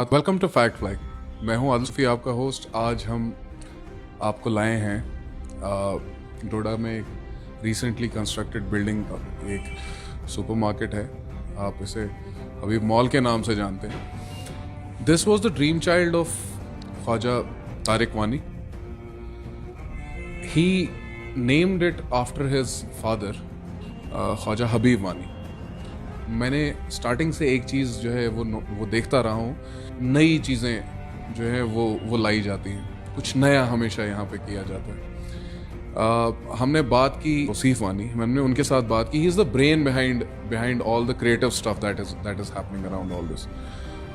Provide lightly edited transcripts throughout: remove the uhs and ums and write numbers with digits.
Welcome to fact fly. मैं हूं आदिल सफ़ी, आपका होस्ट। आज हम आपको लाए हैं डोडा में एक रिसेंटली कंस्ट्रक्टेड बिल्डिंग, एक सुपरमार्केट है। आप इसे हबीब मॉल के नाम से जानते हैं। This was the dream child of Khwaja Tariq Wani. He named it after his father Khwaja Habib Wani. मैंने स्टार्टिंग से एक चीज़ जो है वो देखता रहा हूँ, नई चीज़ें जो है वो लाई जाती हैं, कुछ नया हमेशा यहाँ पे किया जाता है। हमने बात की वसीफ वानी, हमने उनके साथ बात की। He is the brain behind all the creative stuff that is happening around all this.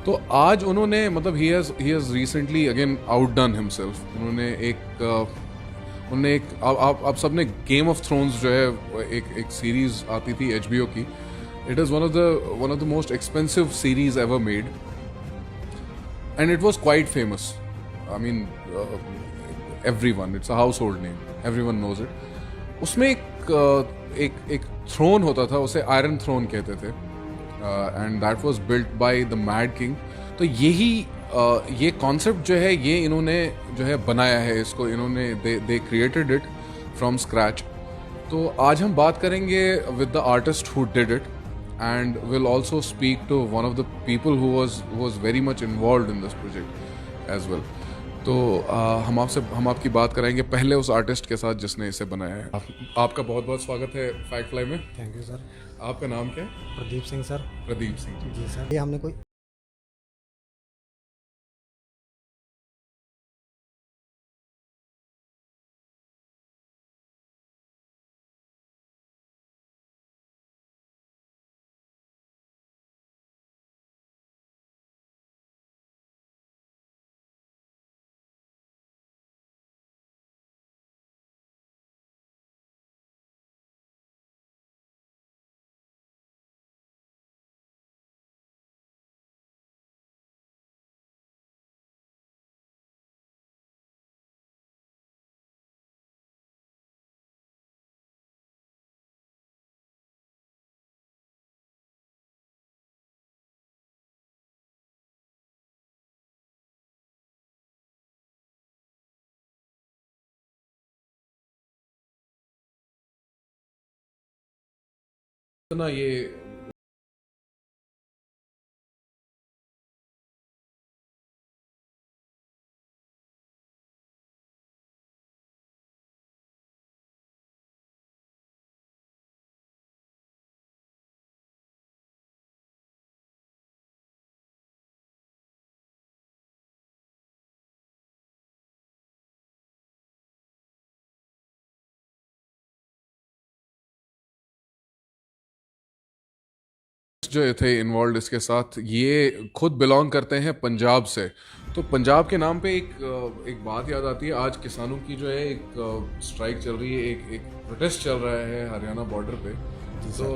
तो आज उन्होंने मतलब he has recently again outdone himself. उन्होंने एक आप सबने गेम ऑफ थ्रोन्स जो है एक सीरीज आती थी HBO की। It is one of the most expensive series ever made, and it was quite famous. I mean, everyone. It's a household name. Everyone knows it. उसमें एक throne होता था, उसे Iron Throne कहते थे, and that was built by the Mad King. तो ये concept जो है ये इन्होंने जो है बनाया है, इसको इन्होंने they created it from scratch. तो आज हम बात करेंगे with the artist who did it. And we'll also speak to one of the people who was very much involved in this project as well. तो हम आपकी बात कराएंगे पहले उस आर्टिस्ट के साथ जिसने इसे बनाया है। आपका बहुत बहुत स्वागत है फैक्ट फ्लाई में। Thank you sir. आपका नाम क्या है? प्रदीप सिंह सर। प्रदीप सिंह जी सर। ये हमने कोई ना ये जो थे इन्वॉल्व इसके साथ, ये खुद बिलोंग करते हैं पंजाब से। तो पंजाब के नाम पे एक बात याद आती है। आज किसानों की जो है एक स्ट्राइक चल रही है, एक प्रोटेस्ट चल रहा है हरियाणा बॉर्डर पे। तो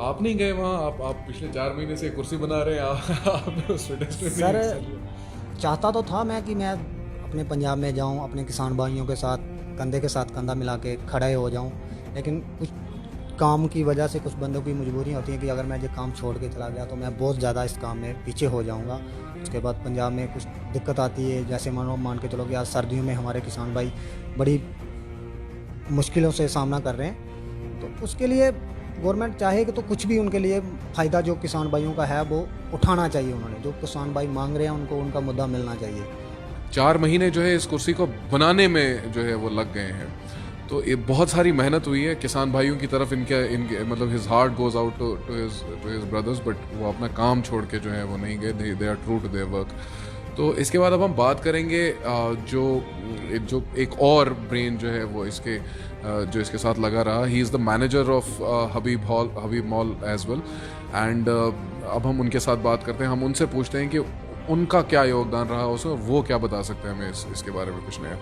आप नहीं गए वहाँ? आप पिछले 4 महीने से कुर्सी बना रहे हैं। आप उस प्रोटेस्ट में सर नहीं? चाहता तो था मैं कि मैं अपने पंजाब में जाऊं, अपने किसान भाइयों के साथ कंधे के साथ कंधा मिला के खड़े हो जाऊं, लेकिन कुछ काम की वजह से कुछ बंदों की मजबूरी होती है कि अगर मैं ये काम छोड़ के चला गया तो मैं बहुत ज़्यादा इस काम में पीछे हो जाऊंगा। उसके बाद पंजाब में कुछ दिक्कत आती है, जैसे मान के चलो कि आज सर्दियों में हमारे किसान भाई बड़ी मुश्किलों से सामना कर रहे हैं। तो उसके लिए गवर्नमेंट चाहे कि तो कुछ भी उनके लिए फ़ायदा जो किसान भाइयों का है वो उठाना चाहिए। उन्होंने जो किसान भाई मांग रहे हैं उनको उनका मुद्दा मिलना चाहिए। 4 महीने जो है इस कुर्सी को बनाने में जो है वो लग गए हैं। तो ये बहुत सारी मेहनत हुई है किसान भाइयों की तरफ। इनके मतलब his heart goes out to his brothers, but वो अपना काम छोड़ के जो है वो नहीं गए। They are true to their work. तो इसके बाद अब हम बात करेंगे जो एक और ब्रेन जो है वो जो इसके साथ लगा रहा। He is the manager of Habib mall as well. And अब हम उनके साथ बात करते हैं। हम उनसे पूछते हैं कि उनका क्या योगदान रहा उसमें, वो क्या बता सकते हैं हमें इसके बारे में कुछ नया।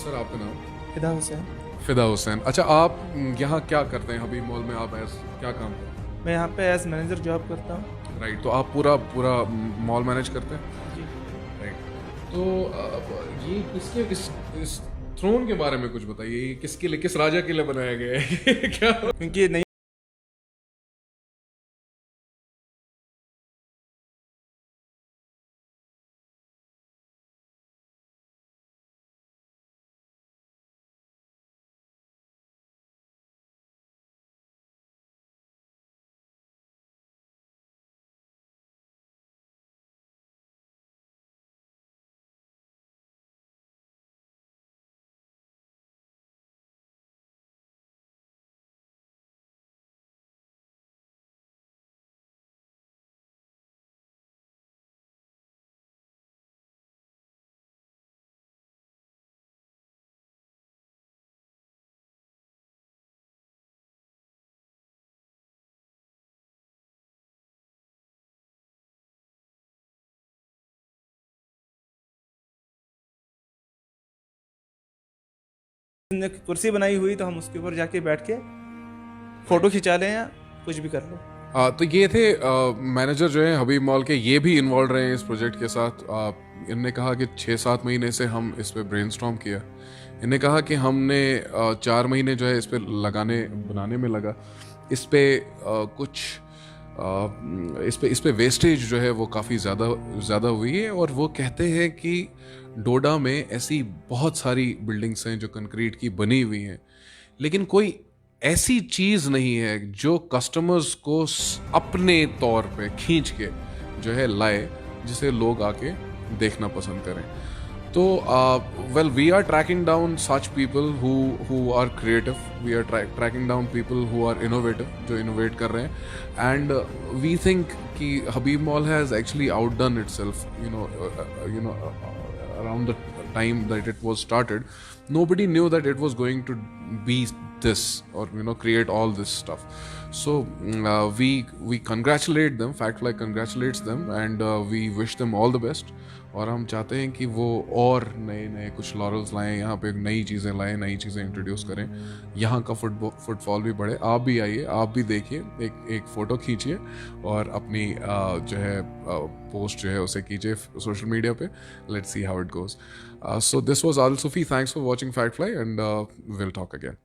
सर आपका नाम? फिदा हुसैन। फिदा हुसैन। अच्छा, आप यहाँ क्या करते हैं हबीब मॉल में? आप क्या काम करते हैं? मैं यहाँ पे एज मैनेजर जॉब करता हूँ। राइट। तो आप पूरा मॉल मैनेज करते हैं? जी। राइट। तो ये इस थ्रोन के बारे में कुछ बताइए। ये किसके लिए, किस राजा के लिए बनाया गया है? क्या क्योंकि नहीं ने कुर्सी बनाई हुई तो हम उसके ऊपर जाके बैठ के फ़ोटो खिंचा लें या कुछ भी कर लें। तो ये थे मैनेजर जो है हबीब मॉल के, ये भी इन्वॉल्व रहे हैं इस प्रोजेक्ट के साथ। इनने कहा कि 6-7 महीने से हम इस पे ब्रेनस्टॉर्म किया। इनने कहा कि हमने 4 महीने जो है इस पे बनाने में लगा। इस पे इस पे वेस्टेज जो है वो काफ़ी ज़्यादा हुई है। और वो कहते हैं कि डोडा में ऐसी बहुत सारी बिल्डिंग्स हैं जो कंक्रीट की बनी हुई हैं, लेकिन कोई ऐसी चीज़ नहीं है जो कस्टमर्स को अपने तौर पे खींच के जो है लाए, जिसे लोग आके देखना पसंद करें। तो well, we are tracking down such people who are creative, we are tracking down people who are innovative, जो इनोवेट कर रहे हैं। एंड वी थिंक कि Habib mall has actually outdone itself, you know around the time that it was started. Nobody knew that it was going to be this, or create all this stuff. So we congratulate them, Factfly congratulates them, and we wish them all the best. और हम चाहते हैं कि वो और नए कुछ laurels लाएं, यहाँ पे नई चीज़ें लाएं, नई चीज़ें इंट्रोड्यूस करें, यहाँ का फुटफॉल भी बढ़े। आप भी आइए, आप भी देखिए, एक फ़ोटो खींचिए और अपनी जो है पोस्ट जो है उसे कीजिए सोशल मीडिया पे। Let's see how it goes. So this was Adil Sufi, thanks for watching FactFly, and will talk again.